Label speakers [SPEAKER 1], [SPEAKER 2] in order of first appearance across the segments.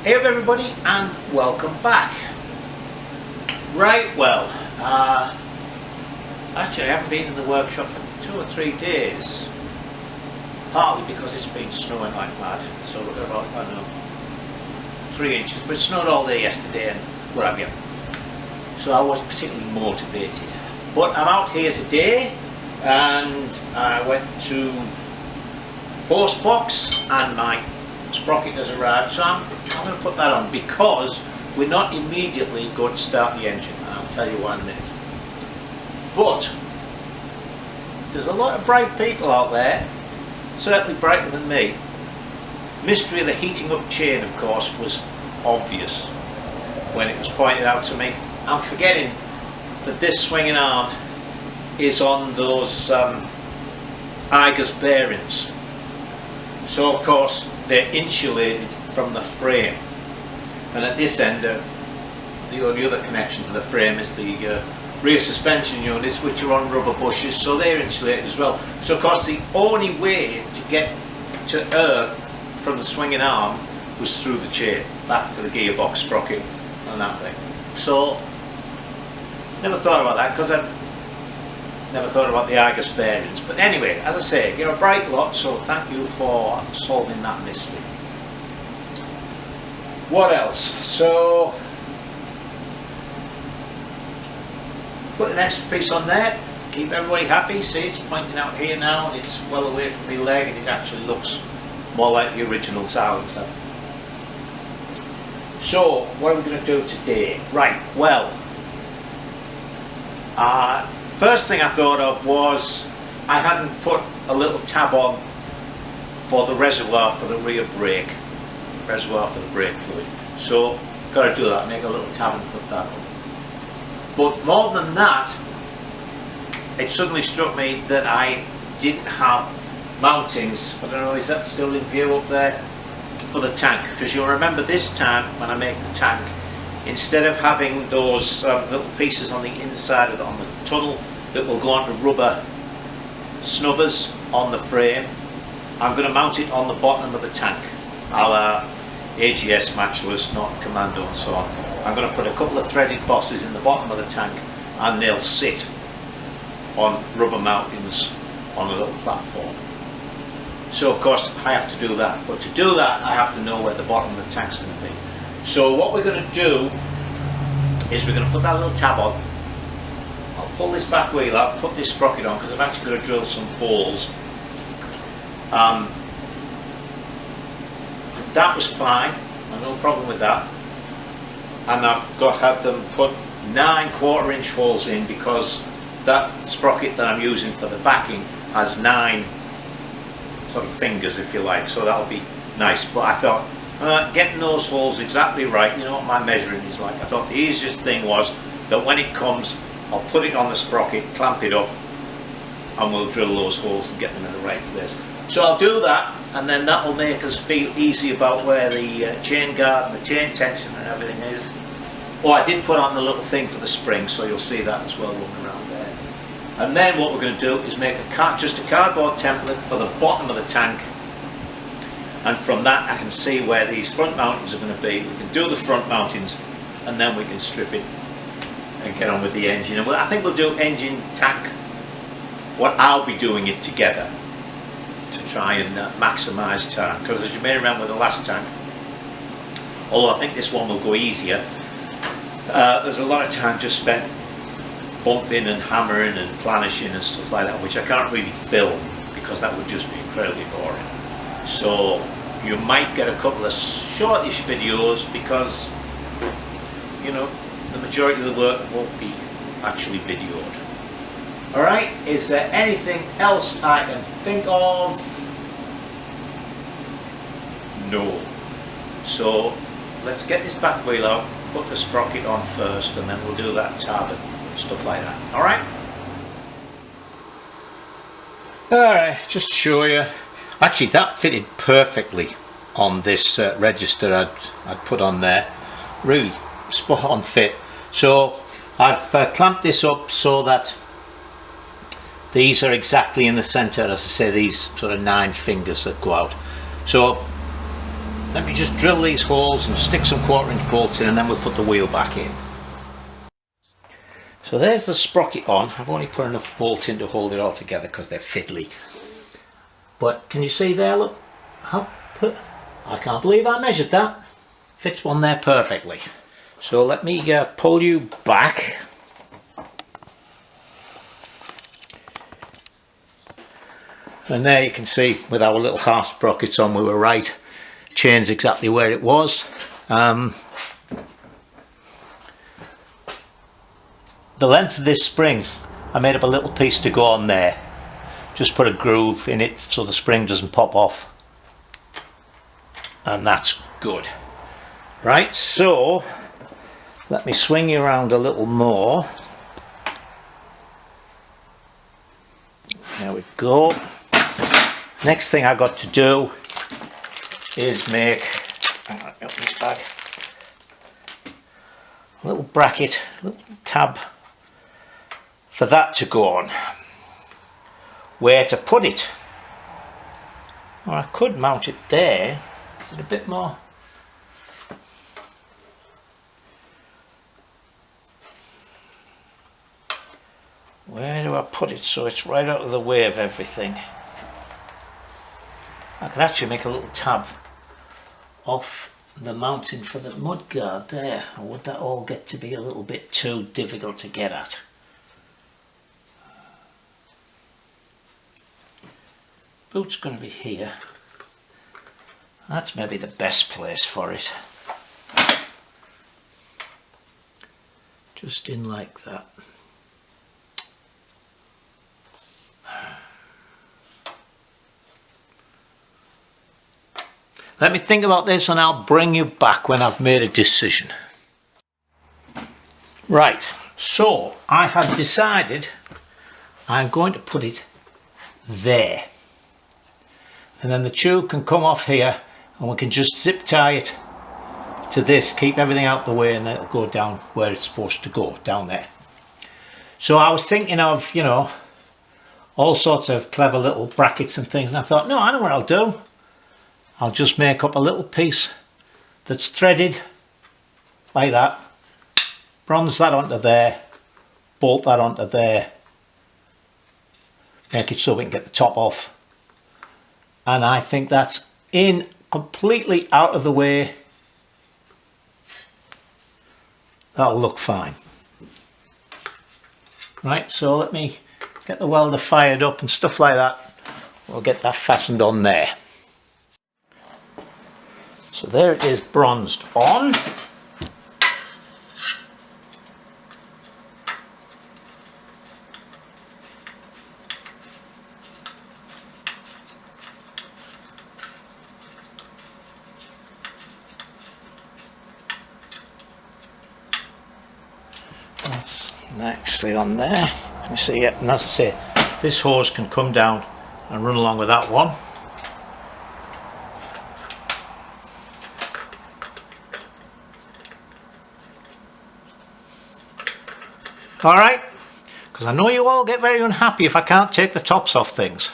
[SPEAKER 1] Hey up everybody and welcome back. Right, well, actually I haven't been in the workshop for 2 or 3 days, partly because it's been snowing like mad, so we've got about, I don't know, 3 inches, but it snowed all day yesterday and what have you, so I wasn't particularly motivated. But I'm out here today and I went to post box and my sprocket has arrived, so I'm going to put that on because we're not immediately going to start the engine, and I'll tell you why in a minute. But there's a lot of bright people out there, certainly brighter than me. Mystery of the heating up chain, of course, was obvious when it was pointed out to me. I'm forgetting that this swinging arm is on those Igus bearings, so of course they're insulated from the frame, and at this end the only other connection to the frame is the rear suspension units, which are on rubber bushes, so they're insulated as well. So of course the only way to get to earth from the swinging arm was through the chain back to the gearbox sprocket and that way. So never thought about that because I never thought about the Igus bearings. But anyway, as I say, you're a bright lot, so thank you for solving that mystery. What else? So put an extra piece on there, keep everybody happy. See, it's pointing out here now and it's well away from my leg and it actually looks more like the original silencer. So what are we going to do today? Right, well, first thing I thought of was I hadn't put a little tab on for the reservoir for the rear brake, reservoir for the brake fluid. So got to do that, make a little tab and put that on. But more than that, it suddenly struck me that I didn't have mountings. I don't know, is that still in view up there? For the tank, because you'll remember this time when I make the tank, instead of having those little pieces on the inside of the, on the tunnel that will go onto rubber snubbers on the frame, I'm going to mount it on the bottom of the tank, a la AGS matchless, not commando and so on. I'm going to put a couple of threaded bosses in the bottom of the tank and they'll sit on rubber mountings on a little platform. So of course I have to do that, but to do that I have to know where the bottom of the tank's going to be. So what we're going to do is we're going to put that little tab on. I'll pull this back wheel out, put this sprocket on because I've actually got to drill some holes. That was fine, I've no problem with that. And I've had them put 9 1/4-inch holes in because that sprocket that I'm using for the backing has 9 sort of fingers, if you like, so that'll be nice. But I thought getting those holes exactly right, you know what my measuring is like, I thought the easiest thing was that when it comes I'll put it on the sprocket, clamp it up and we'll drill those holes and get them in the right place. So I'll do that and then that will make us feel easy about where the chain guard and the chain tension and everything is. Oh, I did put on the little thing for the spring, so you'll see that as well running around there. And then what we're going to do is make just a cardboard template for the bottom of the tank, and from that I can see where these front mountings are going to be. We can do the front mountings and then we can strip it and get on with the engine. And I think we'll do engine, tank, what I'll be doing it together to try and maximise time, because as you may remember the last tank, although I think this one will go easier, there's a lot of time just spent bumping and hammering and planishing and stuff like that, which I can't really film because that would just be incredibly boring. So you might get a couple of shortish videos because, you know, the majority of the work won't be actually videoed. Alright, is there anything else I can think of? No. So let's get this back wheel out, put the sprocket on first, and then we'll do that tab and stuff like that. Alright? Alright, just to show you. Actually, that fitted perfectly on this register I'd put on there. Really spot on fit. So I've clamped this up so that these are exactly in the center, as I say, these sort of 9 fingers that go out. So let me just drill these holes and stick some 1/4 inch bolts in, and then we'll put the wheel back in. So there's the sprocket on. I've only put enough bolts in to hold it all together because they're fiddly. But can you see there, look? I can't believe I measured that. Fits one there perfectly. So let me pull you back. And there you can see with our little half sprockets on, we were right. Chain's exactly where it was. The length of this spring, I made up a little piece to go on there. Just put a groove in it so the spring doesn't pop off. And that's good. Right, so let me swing you around a little more. There we go. Next thing I've got to do is make, hang on, open this bag, a little bracket, a little tab for that to go on. Where to put it? Or I could mount it there. Is it a bit more? Where do I put it so it's right out of the way of everything? I could actually make a little tab off the mounting for the mudguard there, or would that all get to be a little bit too difficult to get at? Boot's going to be here. That's maybe the best place for it. Just in like that. Let me think about this and I'll bring you back when I've made a decision. Right, so I have decided I'm going to put it there. And then the tube can come off here and we can just zip tie it to this, keep everything out the way, and then it'll go down where it's supposed to go, down there. So I was thinking of, you know, all sorts of clever little brackets and things, and I thought, no, I know what I'll do. I'll just make up a little piece that's threaded like that, bronze that onto there, bolt that onto there, make it so we can get the top off. And I think that's in completely out of the way. That'll look fine. Right, so let me get the welder fired up and stuff like that. We'll get that fastened on there. So there it is, bronzed on. That's nicely on there. Let me see, yeah, and as I say, this hose can come down and run along with that one. Alright, because I know you all get very unhappy if I can't take the tops off things.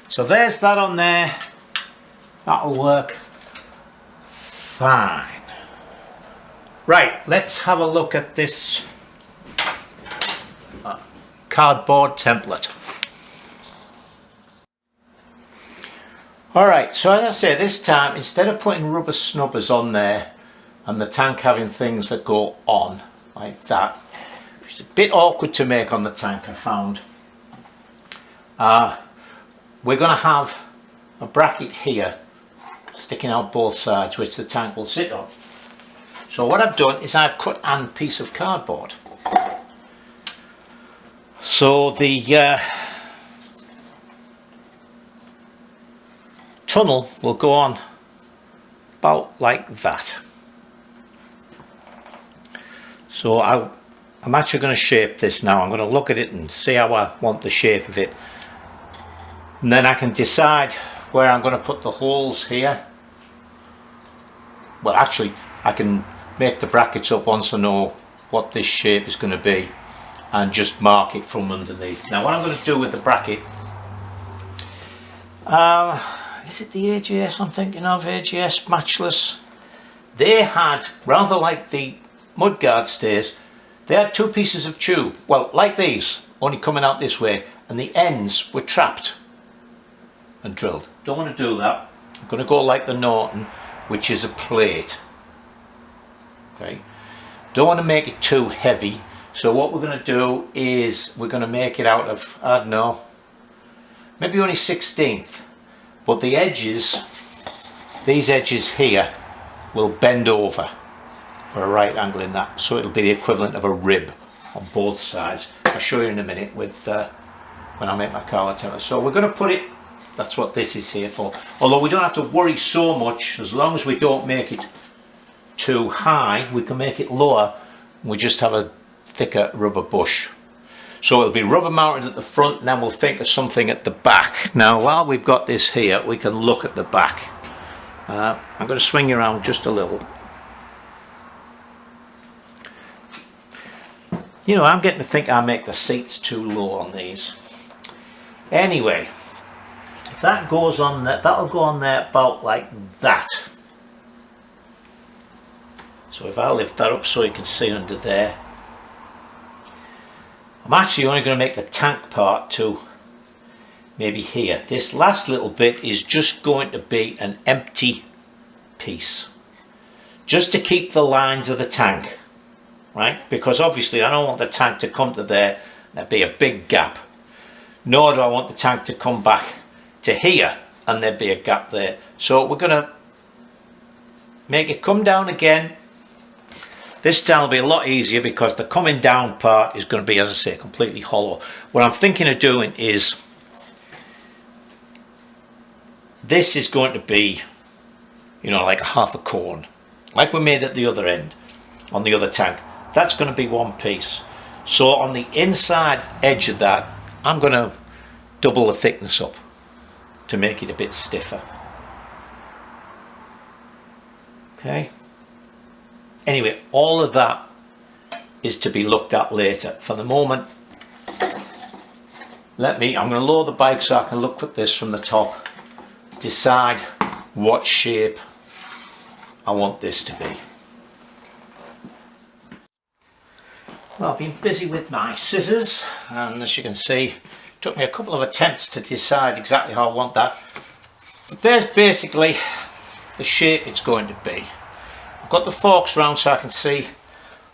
[SPEAKER 1] So there's that on there. That'll work fine. Right, let's have a look at this cardboard template. Alright, so as I say, this time, instead of putting rubber snubbers on there and the tank having things that go on like that, it's a bit awkward to make on the tank, I found. We're going to have a bracket here sticking out both sides which the tank will sit on. So what I've done is I've cut a piece of cardboard. So the tunnel will go on about like that. So I'm actually going to shape this now. I'm going to look at it and see how I want the shape of it. And then I can decide where I'm going to put the holes here. Well, actually, I can make the brackets up once I know what this shape is going to be and just mark it from underneath. Now, what I'm going to do with the bracket, is it the AGS I'm thinking of, AGS Matchless? They had, rather like the mudguard stays, they had two pieces of tube, well like these, only coming out this way, and the ends were trapped and drilled. Don't want to do that. I'm going to go like the Norton, which is a plate. Okay. Don't want to make it too heavy, so what we're going to do is we're going to make it out of, I don't know, maybe only 1/16, but the edges, these edges here, will bend over for a right angle in that, so it'll be the equivalent of a rib on both sides. I'll show you in a minute with when I make my collar timber. So we're going to put it, that's what this is here for, although we don't have to worry so much as long as we don't make it too high. We can make it lower, we just have a thicker rubber bush. So it'll be rubber mounted at the front, and then we'll think of something at the back. Now while we've got this here, we can look at the back. I'm going to swing you around just a little. You know, I'm getting to think I make the seats too low on these. Anyway, if that goes on there, that'll go on there about like that. So if I lift that up so you can see under there. I'm actually only going to make the tank part to maybe here. This last little bit is just going to be an empty piece, just to keep the lines of the tank, right? Because obviously I don't want the tank to come to there and there'd be a big gap, nor do I want the tank to come back to here and there'd be a gap there. So we're going to make it come down again. This time will be a lot easier because the coming down part is going to be, as I say, completely hollow. What I'm thinking of doing is, this is going to be, you know, like a half a cone, like we made at the other end, on the other tank. That's going to be one piece. So on the inside edge of that, I'm going to double the thickness up to make it a bit stiffer. Okay. Anyway, all of that is to be looked at later. For the moment, I'm going to lower the bike so I can look at this from the top, decide what shape I want this to be. Well, I've been busy with my scissors, and as you can see, it took me a couple of attempts to decide exactly how I want that. But there's basically the shape it's going to be. Got the forks round so I can see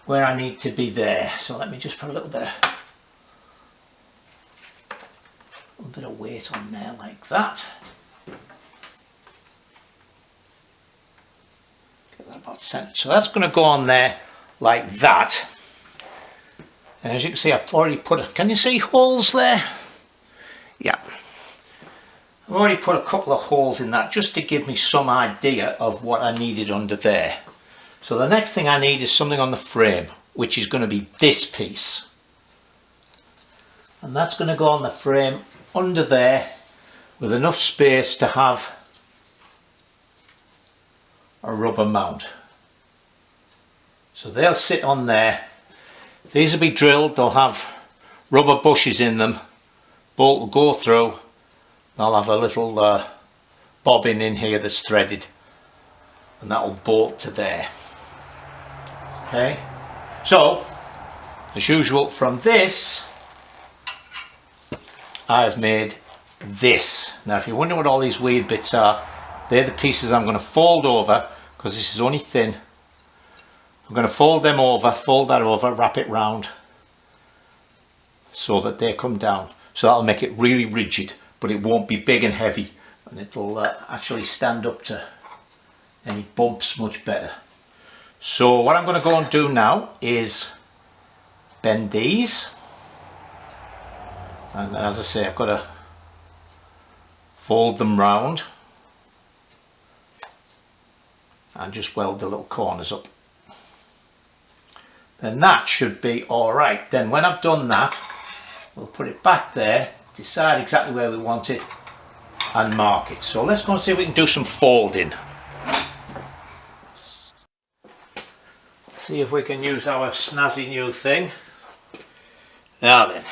[SPEAKER 1] where I need to be there. So let me just put a little bit of weight on there like that. Get that about centered. So that's going to go on there like that. And as you can see, I've already put can you see holes there? Yeah. I've already put a couple of holes in that just to give me some idea of what I needed under there. So the next thing I need is something on the frame, which is going to be this piece. And that's going to go on the frame under there with enough space to have a rubber mount. So they'll sit on there. These will be drilled, they'll have rubber bushes in them. Bolt will go through. They'll have a little bobbin in here that's threaded, and that will bolt to there. Okay, so as usual, from this I've made this. Now if you're wondering what all these weird bits are, they're the pieces I'm going to fold over, because this is only thin. I'm going to fold them over, fold that over, wrap it round so that they come down. So that'll make it really rigid, but it won't be big and heavy, and it'll actually stand up to any bumps much better. So what I'm going to go and do now is bend these, and then, as I say, I've got to fold them round and just weld the little corners up. Then that should be alright. Then when I've done that, we'll put it back there, decide exactly where we want it and mark it. So let's go and see if we can do some folding. See if we can use our snazzy new thing. Now then,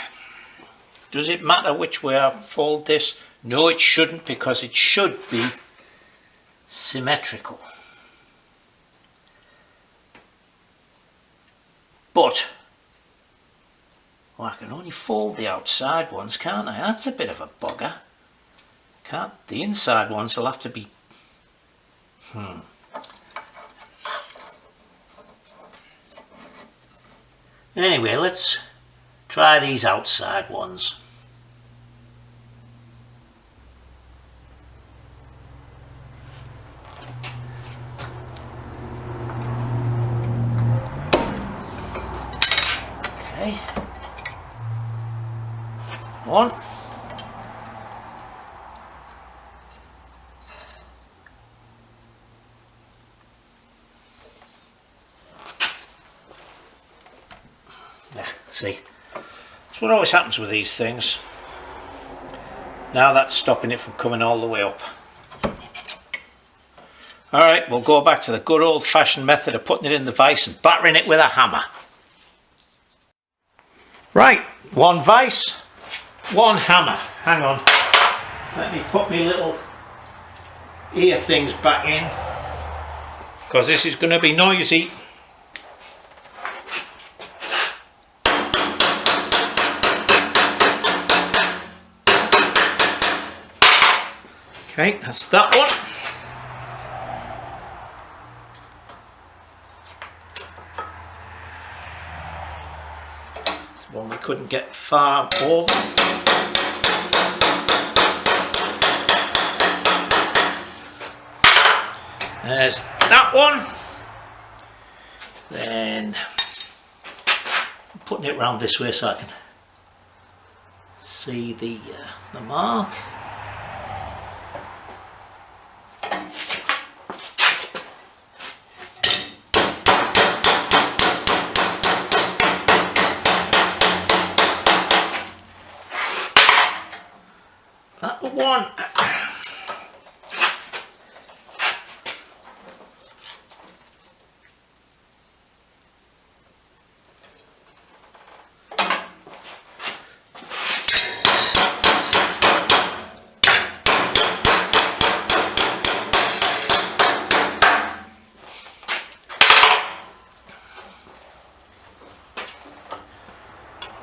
[SPEAKER 1] does it matter which way I fold this? No, it shouldn't, because it should be symmetrical. But I can only fold the outside ones, can't I? That's a bit of a bugger. Can't the inside ones will have to be Anyway, let's try these outside ones. Okay. One. See, that's what always happens with these things. Now that's stopping it from coming all the way up. Alright, we'll go back to the good old fashioned method of putting it in the vise and battering it with a hammer. Right, one vise, one hammer. Hang on, let me put my little ear things back in, because this is going to be noisy. Okay, that's that one. It's one we couldn't get far over. There's that one. Then I'm putting it round this way so I can see the mark. One.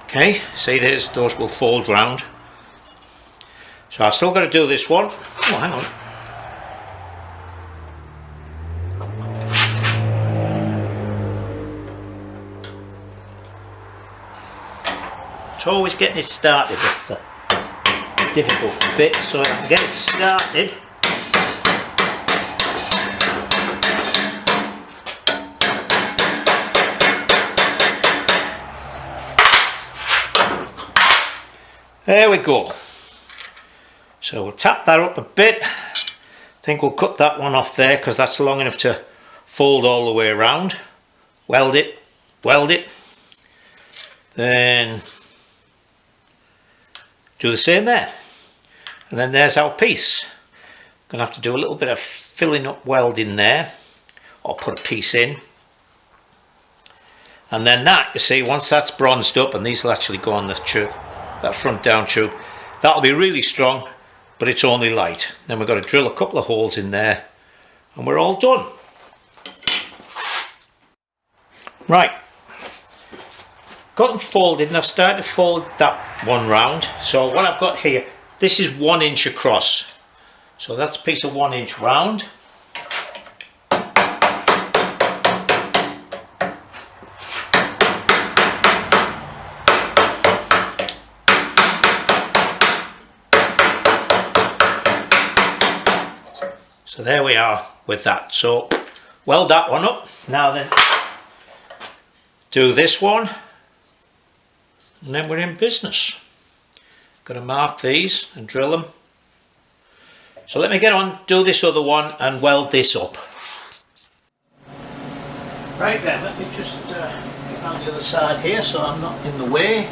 [SPEAKER 1] Okay, see those will fold round. So I've still got to do this one. Oh, hang on. It's always getting it started. That's the difficult bit. So I can get it started. There we go. So we'll tap that up a bit. I think we'll cut that one off there because that's long enough to fold all the way around. Weld it, then do the same there. And then there's our piece. Gonna have to do a little bit of filling up welding there, or put a piece in. And then that, you see, once that's bronzed up, and these will actually go on the tube, that front down tube, that'll be really strong. But it's only light. Then we've got to drill a couple of holes in there and we're all done. Right, got them folded and I've started to fold that one round. So what I've got here, this is 1 inch across. So that's a piece of 1 inch round. So there we are with that. So weld that one up. Now then, do this one, and then we're in business. Got to mark these and drill them. So let me get on, do this other one and weld this up. Right then, let me just get on the other side here so I'm not in the way.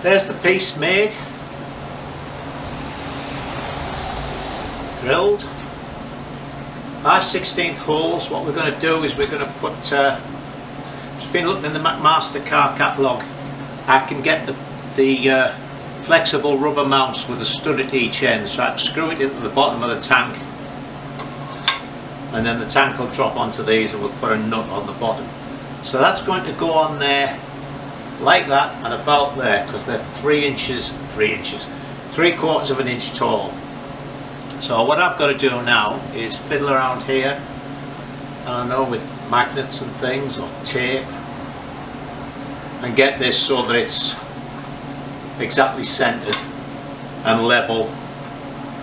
[SPEAKER 1] There's the piece made. Drilled. 5/16 holes. What we're going to do is we're going to put, just been looking in the McMaster car catalogue, I can get the flexible rubber mounts with a stud at each end, so I can screw it into the bottom of the tank, and then the tank will drop onto these and we'll put a nut on the bottom. So that's going to go on there like that and about there, because they're 3/4 of an inch tall. So what I've got to do now is fiddle around here, I don't know, with magnets and things or tape, and get this so that it's exactly centered and level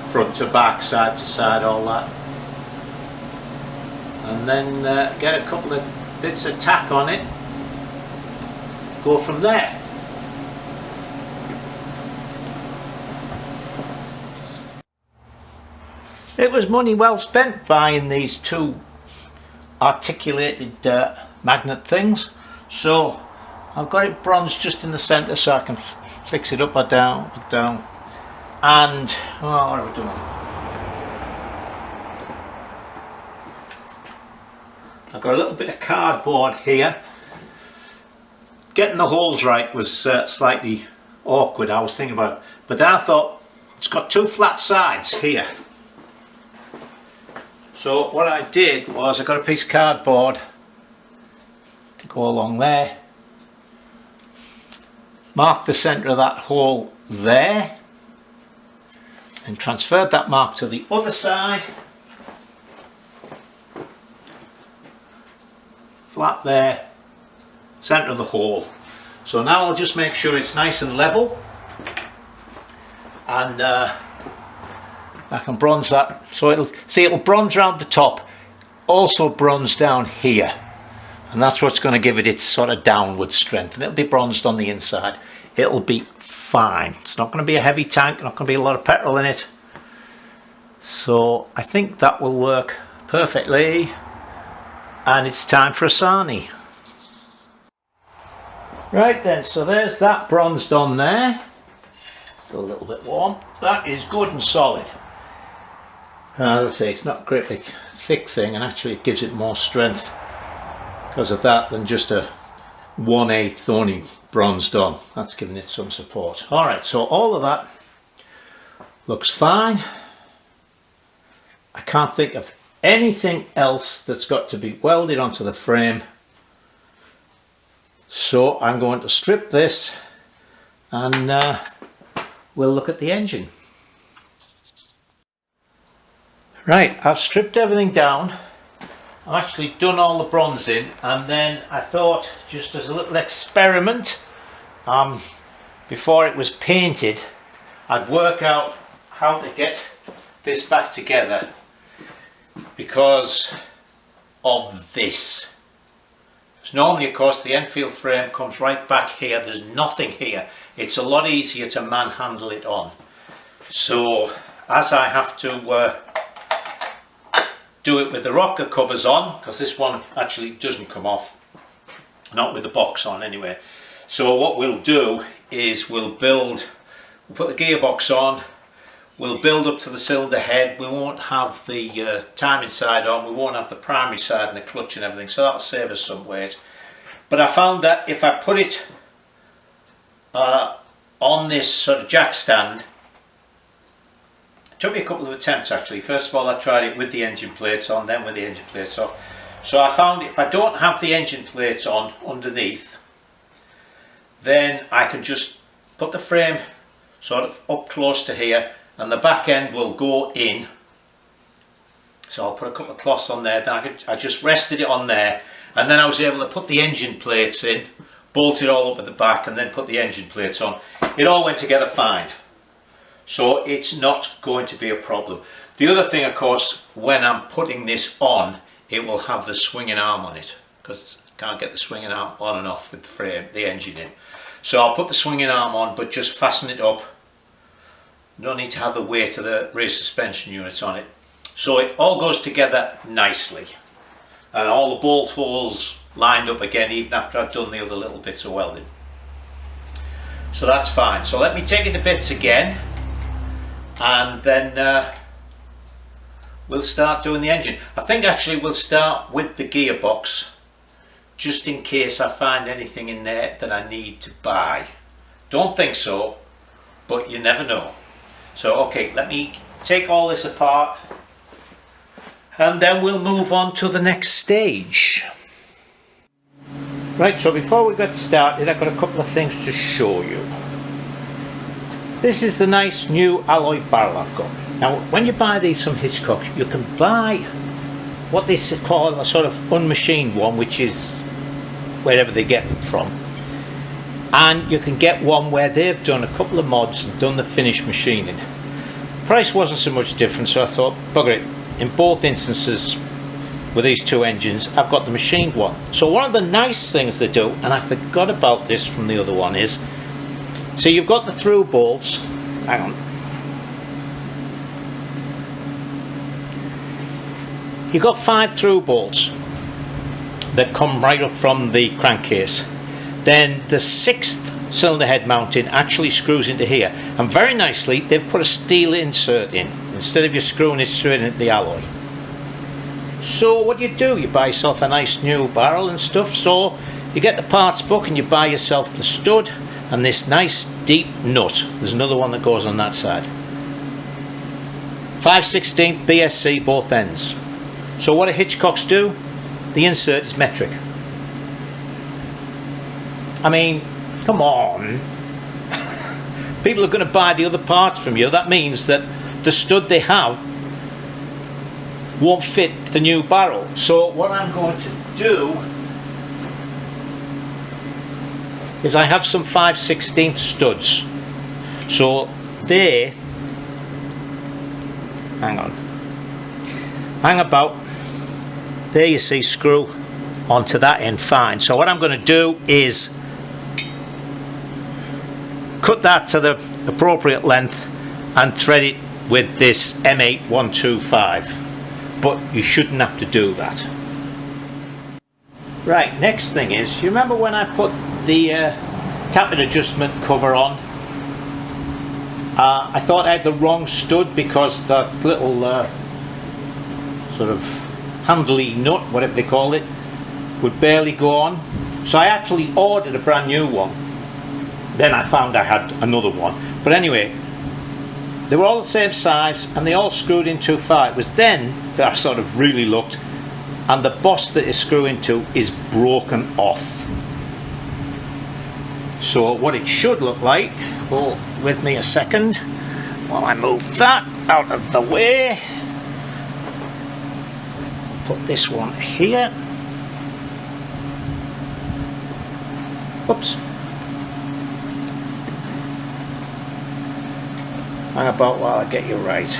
[SPEAKER 1] front to back, side to side, all that, and then get a couple of bits of tack on it, go from there. It was money well spent buying these two articulated magnet things, so I've got it bronzed just in the centre so I can fix it up or down, and oh, what have I done? I've got a little bit of cardboard here. Getting the holes right was slightly awkward, I was thinking about it, but then I thought it's got two flat sides here. So what I did was I got a piece of cardboard to go along there, marked the centre of that hole there, and transferred that mark to the other side, flat there, centre of the hole. So now I'll just make sure it's nice and level, and I can bronze that, so it'll bronze around the top, also bronze down here, and that's what's going to give it its sort of downward strength, and it'll be bronzed on the inside. It'll be fine. It's not going to be a heavy tank, not going to be a lot of petrol in it, so I think that will work perfectly, and it's time for a sarnie. Right then, so there's that bronzed on there. Still a little bit warm. That is good and solid. As I say, it's not a great big thick thing, and actually it gives it more strength because of that than just a 1/8 only bronzed on. That's giving it some support. Alright, so all of that looks fine. I can't think of anything else that's got to be welded onto the frame, so I'm going to strip this and we'll look at the engine. Right, I've stripped everything down. I've actually done all the bronzing, and then I thought, just as a little experiment, before it was painted, I'd work out how to get this back together because of this. So normally, of course, the Enfield frame comes right back here. There's nothing here. It's a lot easier to manhandle it on. So as I have to do it with the rocker covers on, because this one actually doesn't come off, not with the box on anyway. So what we'll do is we'll put the gearbox on, we'll build up to the cylinder head. We won't have the timing side on, we won't have the primary side and the clutch and everything, so that'll save us some weight. But I found that if I put it on this sort of jack stand, it took me a couple of attempts actually. First of all, I tried it with the engine plates on, then with the engine plates off. So I found if I don't have the engine plates on underneath, then I can just put the frame sort of up close to here, and the back end will go in. So I'll put a couple of cloths on there, then I just rested it on there, and then I was able to put the engine plates in, bolt it all up at the back, and then put the engine plates on. It all went together fine. So it's not going to be a problem. The other thing, of course, when I'm putting this on, it will have the swinging arm on it, because I can't get the swinging arm on and off with the frame, the engine in. So I'll put the swinging arm on, but just fasten it up. No need to have the weight of the rear suspension units on it. So it all goes together nicely. And all the bolt holes lined up again, even after I've done the other little bits of welding. So that's fine. So let me take it to bits again, and then we'll start doing the engine. I think actually we'll start with the gearbox, just in case I find anything in there that I need to buy. Don't think so, but you never know. So okay, let me take all this apart and then we'll move on to the next stage. Right, so before we get started, I've got a couple of things to show you. This is the nice new alloy barrel I've got. Now, when you buy these from Hitchcock, you can buy what they call a sort of unmachined one, which is wherever they get them from. And you can get one where they've done a couple of mods and done the finished machining. Price wasn't so much different, so I thought, bugger it. In both instances with these two engines, I've got the machined one. So one of the nice things they do, and I forgot about this from the other one, is so you've got the through bolts. Hang on. You've got 5 through bolts that come right up from the crankcase. Then the 6th cylinder head mounting actually screws into here, and very nicely they've put a steel insert in instead of you screwing it straight into the alloy. So what do, you buy yourself a nice new barrel and stuff. So you get the parts book and you buy yourself the stud and this nice deep nut. There's another one that goes on that side. 5/16 BSC both ends. So what do Hitchcocks do? The insert is metric. I mean, come on. People are going to buy the other parts from you. That means that the stud they have won't fit the new barrel. So what I'm going to do is I have some 5/16 studs. So they hang about there, you see, screw onto that end fine. So what I'm going to do is cut that to the appropriate length and thread it with this M8125, but you shouldn't have to do that. Right, next thing is, you remember when I put the tappet adjustment cover on, I thought I had the wrong stud because that little sort of handly nut, whatever they call it, would barely go on. So I actually ordered a brand new one. Then I found I had another one. But anyway, they were all the same size and they all screwed in too far. It was then that I sort of really looked, and the boss that is screwing into is broken off. So what it should look like, hold with me a second while I move that out of the way. Put this one here. Oops. Hang about while I get you right.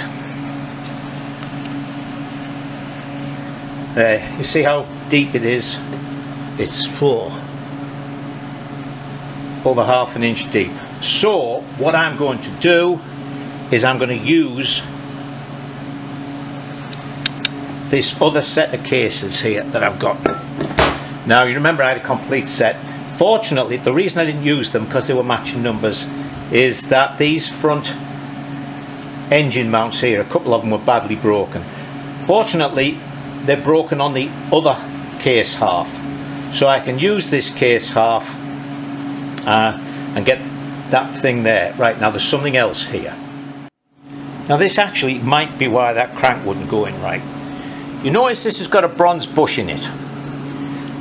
[SPEAKER 1] There, you see how deep it is? It's full. Over ½ an inch deep. So what I'm going to do is I'm going to use this other set of cases here that I've got. Now you remember I had a complete set. Fortunately, the reason I didn't use them, because they were matching numbers, is that these front engine mounts here, a couple of them were badly broken. Fortunately, they're broken on the other case half, so I can use this case half and get that thing there. Right, now there's something else here. Now this actually might be why that crank wouldn't go in right. You notice this has got a bronze bush in it,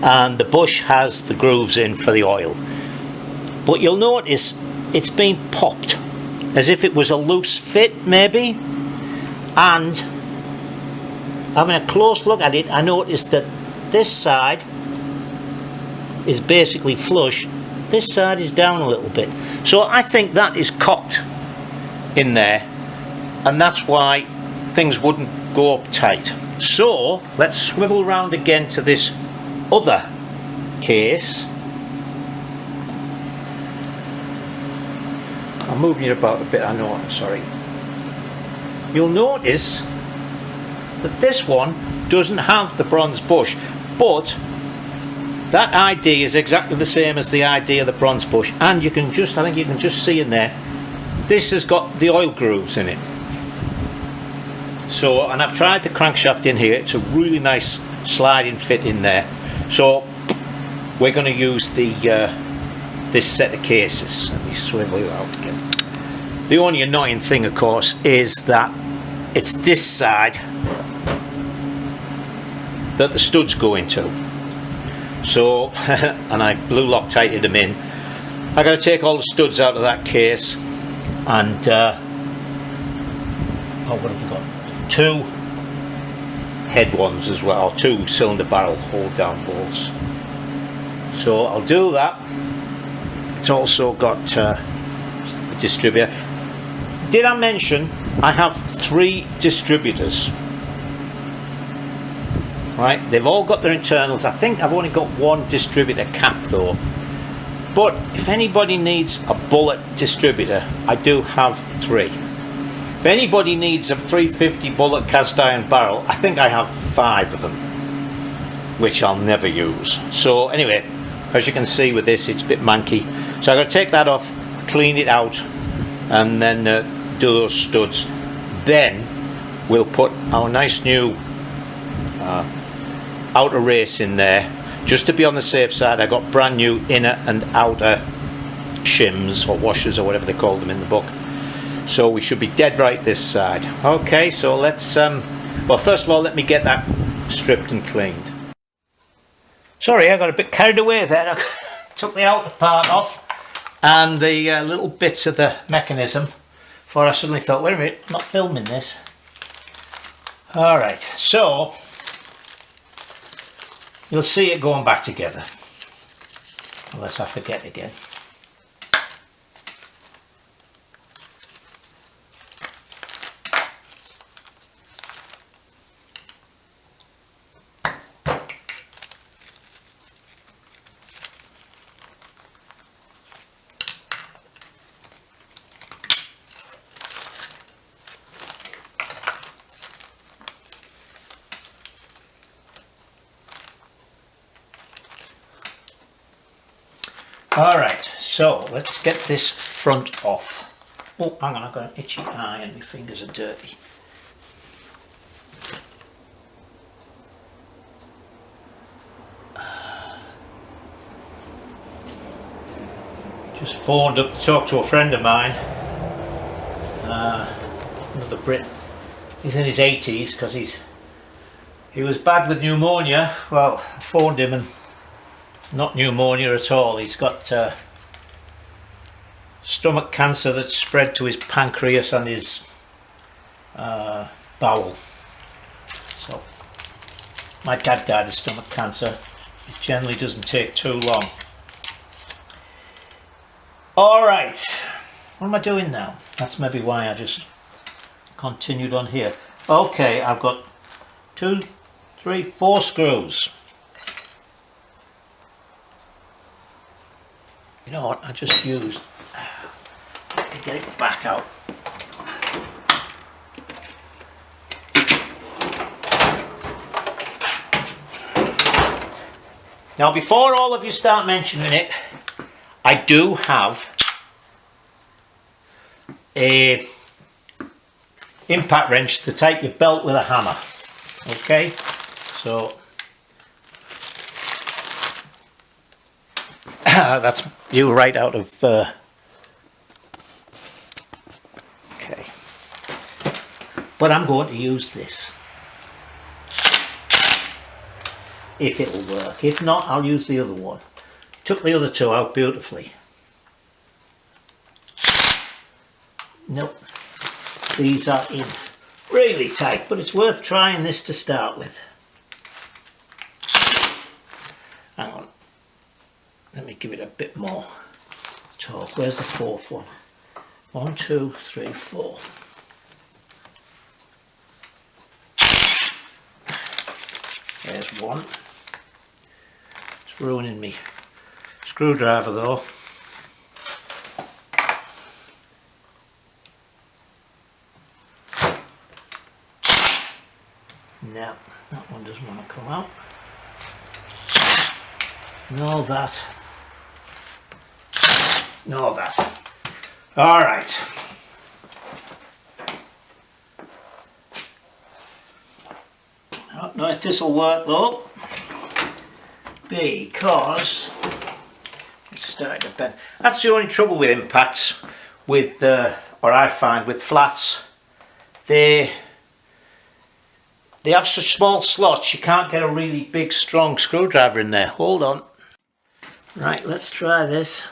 [SPEAKER 1] and the bush has the grooves in for the oil, but you'll notice it's been popped as if it was a loose fit maybe. And having a close look at it, I noticed that this side is basically flush, this side is down a little bit, so I think that is cocked in there, and that's why things wouldn't go up tight. So let's swivel round again to this other case. I'm moving it about a bit, I know, I'm sorry. You'll notice that this one doesn't have the bronze bush, but that ID is exactly the same as the ID of the bronze bush, and you can just, I think you can just see in there, this has got the oil grooves in it. So, and I've tried the crankshaft in here, it's a really nice sliding fit in there. So we're going to use the this set of cases. Let me swivel you out again. The only annoying thing, of course, is that it's this side that the studs go into. So, and I blue Loctited them in. I got to take all the studs out of that case, and oh, what have we got? 2 head ones as well, or 2 cylinder barrel hold down bolts. So I'll do that. It's also got a distributor. Did I mention I have 3 distributors? Right, they've all got their internals. I think I've only got 1 distributor cap though. But if anybody needs a Bullet distributor, I do have 3. If anybody needs a 350 Bullet cast iron barrel, I think I have 5 of them, which I'll never use. So anyway, as you can see with this, it's a bit manky. So I've got to take that off, clean it out, and then do those studs. Then we'll put our nice new outer race in there, just to be on the safe side. I got brand new inner and outer shims or washers or whatever they call them in the book. So we should be dead right this side. Okay, so let's well, first of all, let me get that stripped and cleaned. Sorry, I got a bit carried away there. I took the outer part off and the little bits of the mechanism before I suddenly thought, wait a minute, I'm not filming this. Alright, so you'll see it going back together, unless I forget again. Alright, so let's get this front off. Oh, hang on, I've got an itchy eye and my fingers are dirty. Just phoned up to talk to a friend of mine, another Brit. He's in his 80s because he was bad with pneumonia. Well, I phoned him and not pneumonia at all. He's got stomach cancer that's spread to his pancreas and his bowel. So my dad died of stomach cancer. It generally doesn't take too long. Alright, what am I doing now? That's maybe why I just continued on here. Okay, I've got 2, 3, 4 screws. You know what, I just used, let me get it back out. Now before all of you start mentioning it, I do have a impact wrench, the type you belt with a hammer. Okay, so that's you right out of okay, but I'm going to use this if it'll work. If not, I'll use the other one. Took the other 2 out beautifully. Nope, these are in really tight, but it's worth trying this to start with. Hang on, let me give it a bit more torque. Where's the 4th one? 1, 2, 3, 4. There's one. It's ruining me screwdriver though. No, that one doesn't want to come out. No, that. No, that. All right. I don't know if this will work though, because it's starting to bend. That's the only trouble with impacts. with, or I find with flats, they have such small slots you can't get a really big strong screwdriver in there. Hold on. Right, let's try this.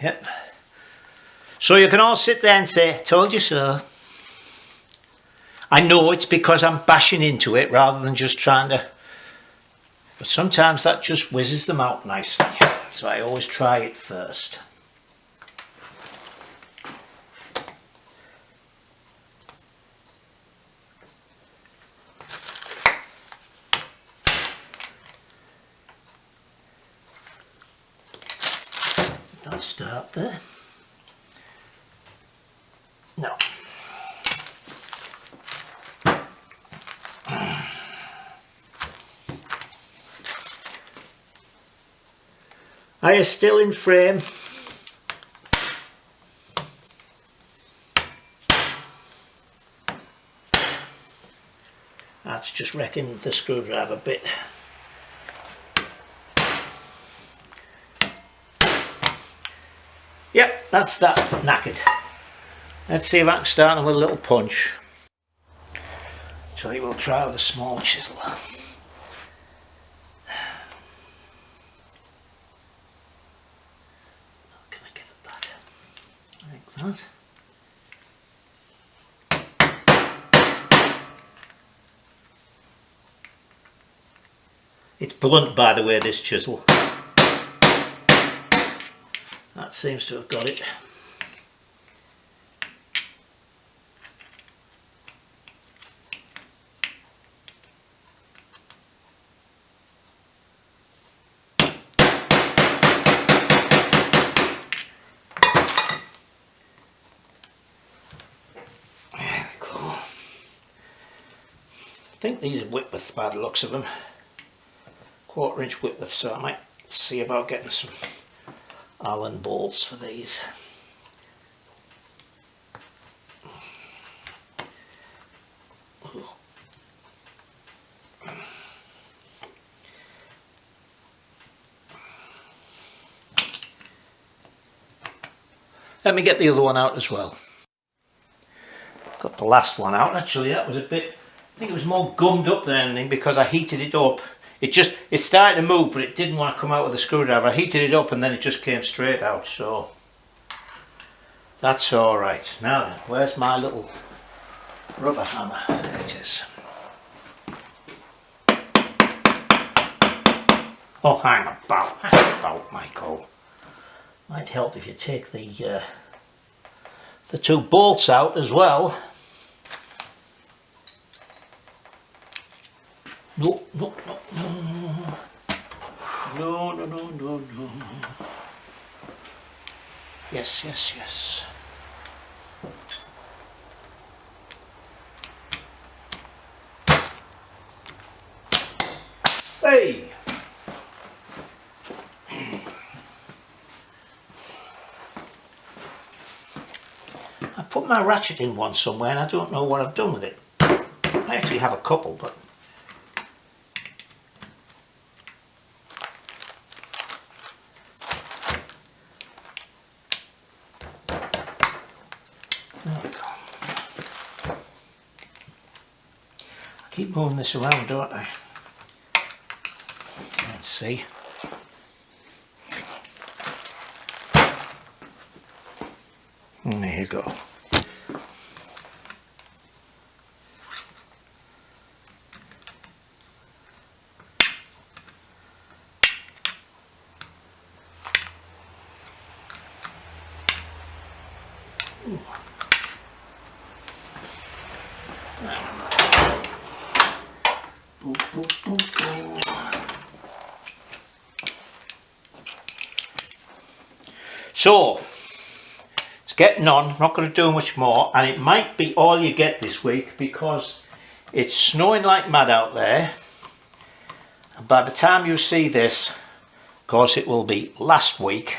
[SPEAKER 1] Yep. So you can all sit there and say, told you so. I know it's because I'm bashing into it rather than just trying to, but sometimes that just whizzes them out nicely. So I always try it first. Don't start there. No. Are you still in frame? That's just wrecking the screwdriver bit. Yep, that's that knackered. Let's see if I can start them with a little punch. So I think we'll try with a small chisel. Can I get at that? Like that. It's blunt, by the way, this chisel. That seems to have got it. There we go. I think these are Whitworth by the looks of them. 1/4 inch Whitworth, so I might see about getting some Allen bolts for these. Let me get the other one out as well. Got the last one out. Actually, that was a bit, I think it was more gummed up than anything because I heated it up. It started to move, but it didn't want to come out with a screwdriver. I heated it up and then it just came straight out, so that's all right. Now then, where's my little rubber hammer? There it is. Oh, hang about, Michael. Might help if you take the 2 bolts out as well. No. Yes. Hey! I put my ratchet in one somewhere and I don't know what I've done with it. I actually have a couple, but there we go. I keep moving this around, don't I? Let's see. And there you go. So, it's getting on, not going to do much more, and it might be all you get this week because it's snowing like mad out there. And by the time you see this, of course it will be last week,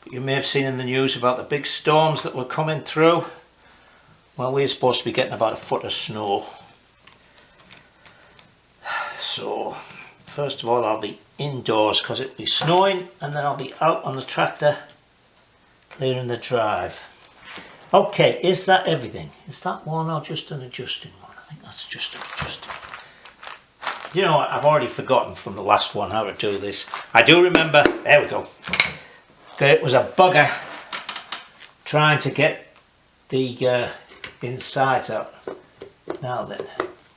[SPEAKER 1] but you may have seen in the news about the big storms that were coming through. Well, we're supposed to be getting about a foot of snow. So, first of all, I'll be indoors because it'll be snowing, and then I'll be out on the tractor clearing the drive. Okay, is that everything? Is that one or just an adjusting one? I think that's just an adjusting. You know what, I've already forgotten from the last one how to do this. I do remember, there we go. It was a bugger trying to get the insides out. Now then,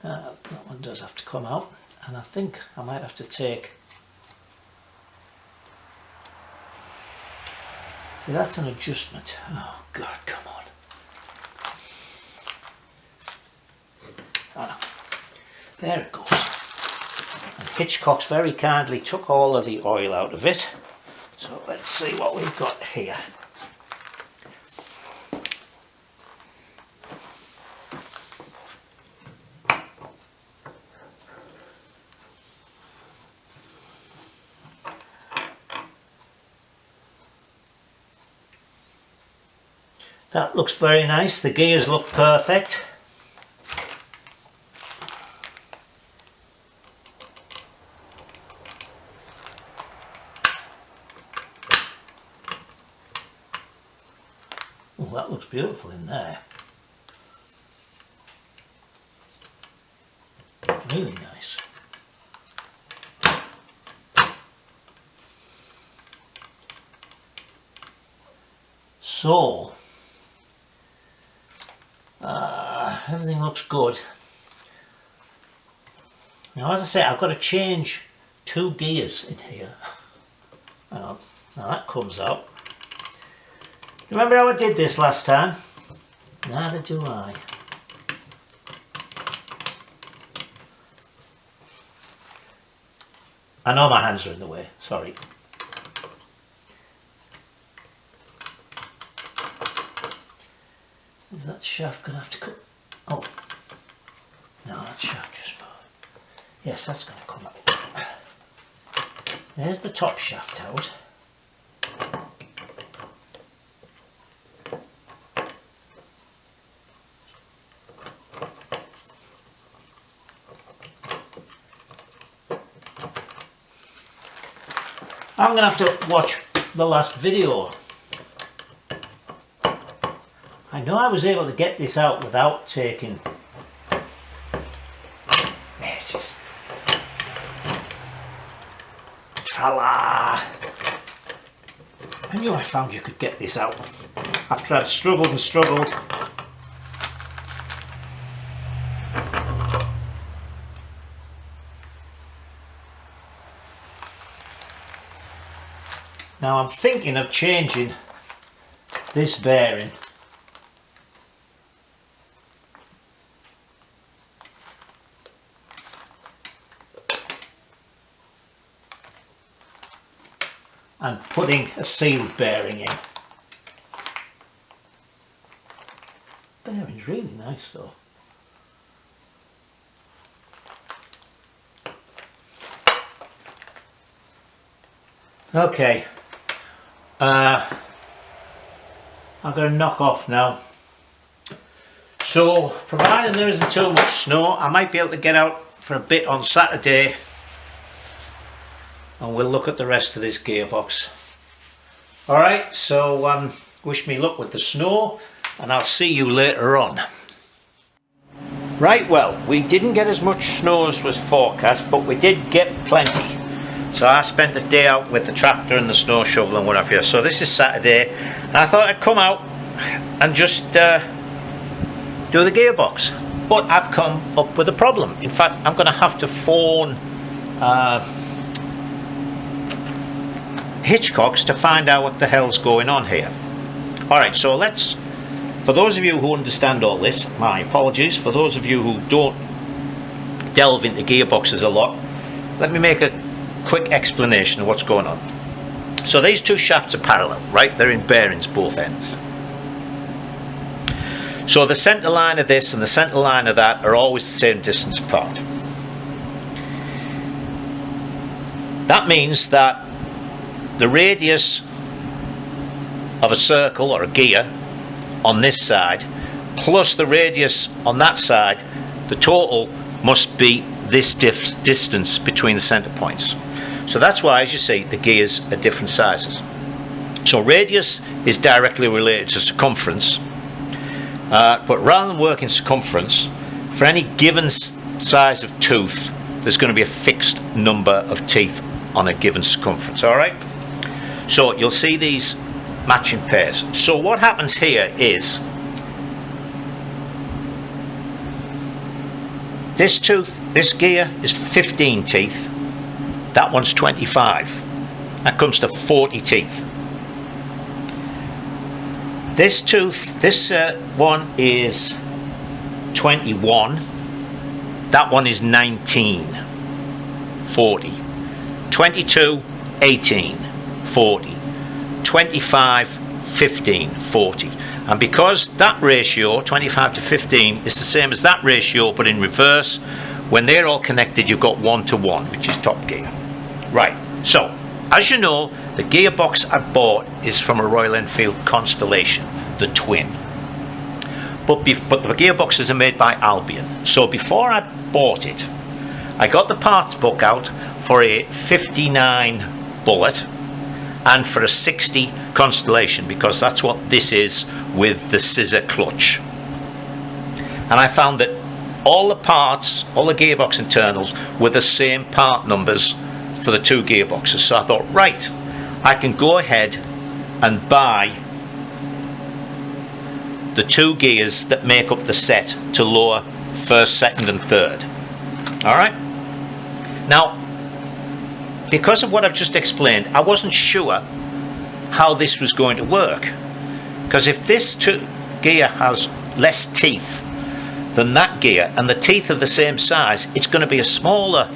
[SPEAKER 1] that one does have to come out, and I think I might have to take. See, that's an adjustment. Oh God, come on. Oh, there it goes. And Hitchcock's very kindly took all of the oil out of it. So let's see what we've got here. That looks very nice. The gears look perfect. Oh, that looks beautiful in there. Really nice. So, everything looks good. Now, as I say, I've got to change 2 gears in here. Now that comes out. Remember how I did this last time? Neither do I. I know my hands are in the way, sorry. Is that shaft going to have to cut? Oh, no, that shaft just moved. Yes, that's going to come out. There's the top shaft out. I'm going to have to watch the last video. I know I was able to get this out without taking... There it is. Ta-la! I knew I found you could get this out. After I'd struggled and struggled. Now I'm thinking of changing this bearing. And putting a sealed bearing in. Bearing's really nice though. Okay. I'm going to knock off now. So, providing there isn't too much snow, I might be able to get out for a bit on Saturday and we'll look at the rest of this gearbox. Alright, so wish me luck with the snow and I'll see you later on. Right, well, we didn't get as much snow as was forecast, but we did get plenty. So I spent the day out with the tractor and the snow shovel and what have you. So this is Saturday, and I thought I'd come out and just do the gearbox. But I've come up with a problem. In fact, I'm going to have to phone Hitchcock's to find out what the hell's going on here. Alright, so let's, for those of you who understand all this, my apologies. For those of you who don't delve into gearboxes a lot, let me make a quick explanation of what's going on. So these two shafts are parallel, right? They're in bearings both ends. So the centre line of this and the centre line of that are always the same distance apart. That means that the radius of a circle or a gear on this side plus the radius on that side, the total must be this distance between the centre points. So that's why, as you see, the gears are different sizes. So radius is directly related to circumference, but rather than working circumference, for any given size of tooth, there's going to be a fixed number of teeth on a given circumference. All right. So you'll see these matching pairs. So what happens here is this tooth, this gear is 15 teeth. That one's 25. That comes to 40 teeth. This tooth, this one is 21. That one is 19. 40. 22, 18. 40. 25, 15. 40. And because that ratio, 25 to 15, is the same as that ratio, but in reverse, when they're all connected, you've got 1 to 1, which is top gear. Right, so, as you know, the gearbox I bought is from a Royal Enfield Constellation, the twin. But the gearboxes are made by Albion. So before I bought it, I got the parts book out for a 59 Bullet and for a 60 Constellation, because that's what this is with the scissor clutch. And I found that all the parts, all the gearbox internals were the same part numbers for the two gearboxes. So I thought, right, I can go ahead and buy the two gears that make up the set to lower first, second and third. Alright? Now, because of what I've just explained, I wasn't sure how this was going to work. Because if this gear has less teeth than that gear, and the teeth are the same size, it's going to be a smaller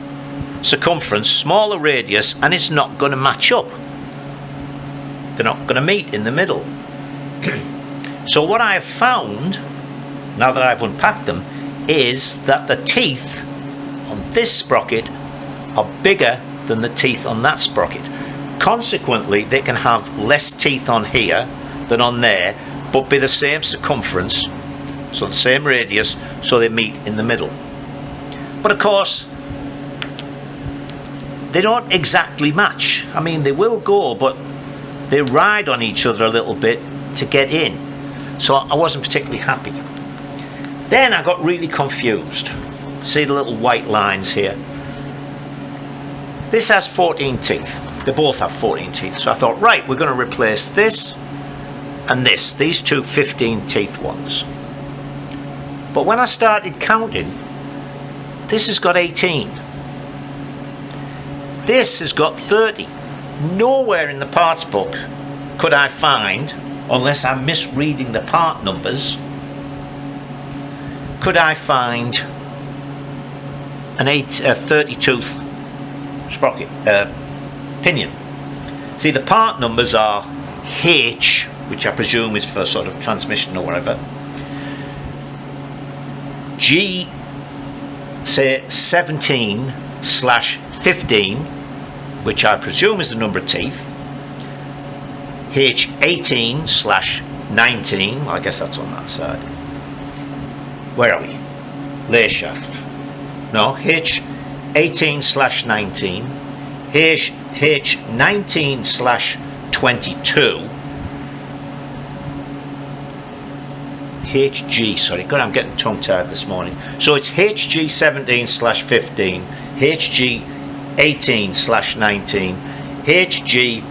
[SPEAKER 1] circumference, smaller radius, and it's not going to match up. They're not going to meet in the middle. So what I have found, now that I've unpacked them, is that the teeth on this sprocket are bigger than the teeth on that sprocket. Consequently, they can have less teeth on here than on there, but be the same circumference, so the same radius, so they meet in the middle. But of course, they don't exactly match. I mean, they will go, but they ride on each other a little bit to get in. So I wasn't particularly happy. Then I got really confused. See the little white lines here? This has 14 teeth. They both have 14 teeth. So I thought, right, we're going to replace this and this. These two 15 teeth ones. But when I started counting, this has got 18. This has got 30. Nowhere in the parts book could I find, unless I'm misreading the part numbers, could I find a 30 tooth sprocket pinion. See, the part numbers are H, which I presume is for sort of transmission or whatever, G, say 17/15, which I presume is the number of teeth, H 18/19, well, I guess that's on that side. Where are we? Lay shaft. No, H 18/19, H 19/22, HG, sorry, God, I'm getting tongue tied this morning. So it's HG 17/15, HG 18/19, HG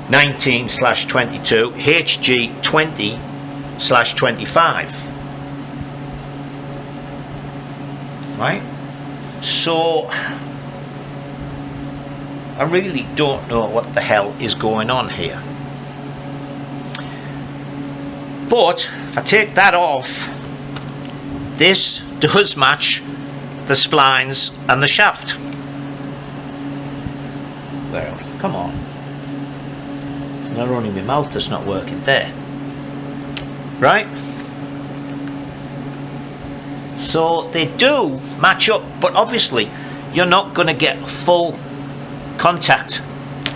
[SPEAKER 1] 19/22, HG 20/25. Right? So I really don't know what the hell is going on here. But if I take that off, this does match the splines and the shaft. Where are we? Come on. It's not only my mouth that's not working there. Right? So they do match up, but obviously you're not going to get full contact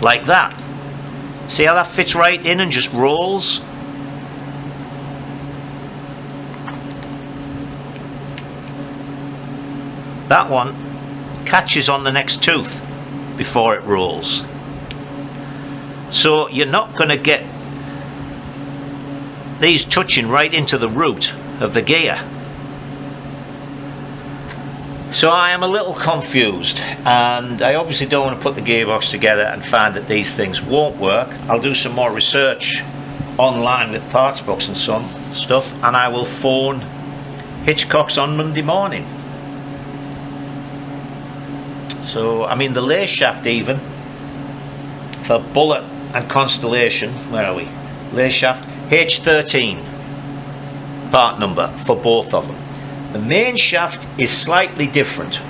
[SPEAKER 1] like that. See how that fits right in and just rolls? that one catches on the next tooth before it rolls. So you're not going to get these touching right into the root of the gear. So I am a little confused, and I obviously don't want to put the gearbox together and find that these things won't work. I'll do some more research online with parts books and some stuff, and I will phone Hitchcock's on Monday morning. So I mean, the lathe shaft, even for Bullet and Constellation, where are we? Lathe shaft H13 part number for both of them. The main shaft is slightly different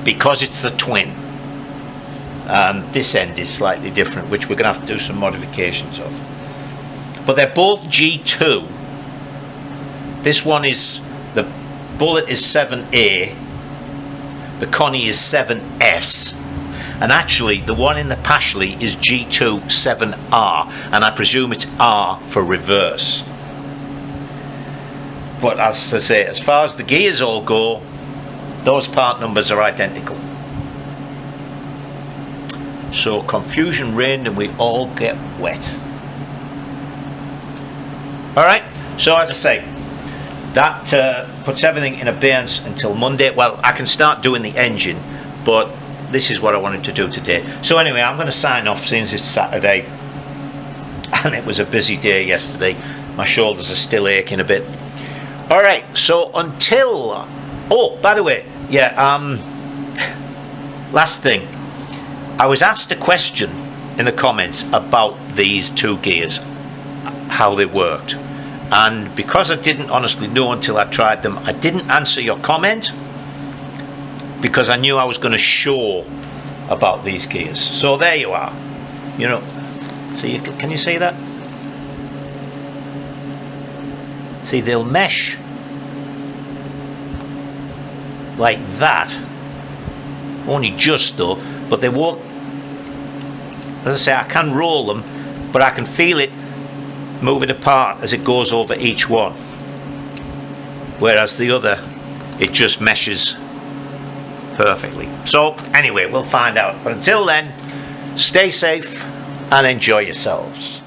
[SPEAKER 1] because it's the twin, and this end is slightly different, which we're going to have to do some modifications of. But they're both G2. This one is, the Bullet is 7A, the Connie is 7S, and actually the one in the Pashley is G2 7R, and I presume it's R for reverse. But as I say, as far as the gears all go, those part numbers are identical. So confusion reigned and we all get wet. Alright, so as I say, that puts everything in abeyance until Monday. Well, I can start doing the engine, but this is what I wanted to do today. So anyway, I'm going to sign off since it's Saturday. And it was a busy day yesterday. My shoulders are still aching a bit. Alright, so until... Oh, by the way, yeah, last thing. I was asked a question in the comments about these two gears, how they worked. And because I didn't honestly know until I tried them, I didn't answer your comment because I knew I was going to show about these gears. So there you are. You know, see, can you see that? See, they'll mesh like that, only just though, but they won't. As I say, I can roll them, but I can feel it moving apart as it goes over each one, whereas the other, it just meshes perfectly. So anyway, we'll find out, but until then, stay safe and enjoy yourselves.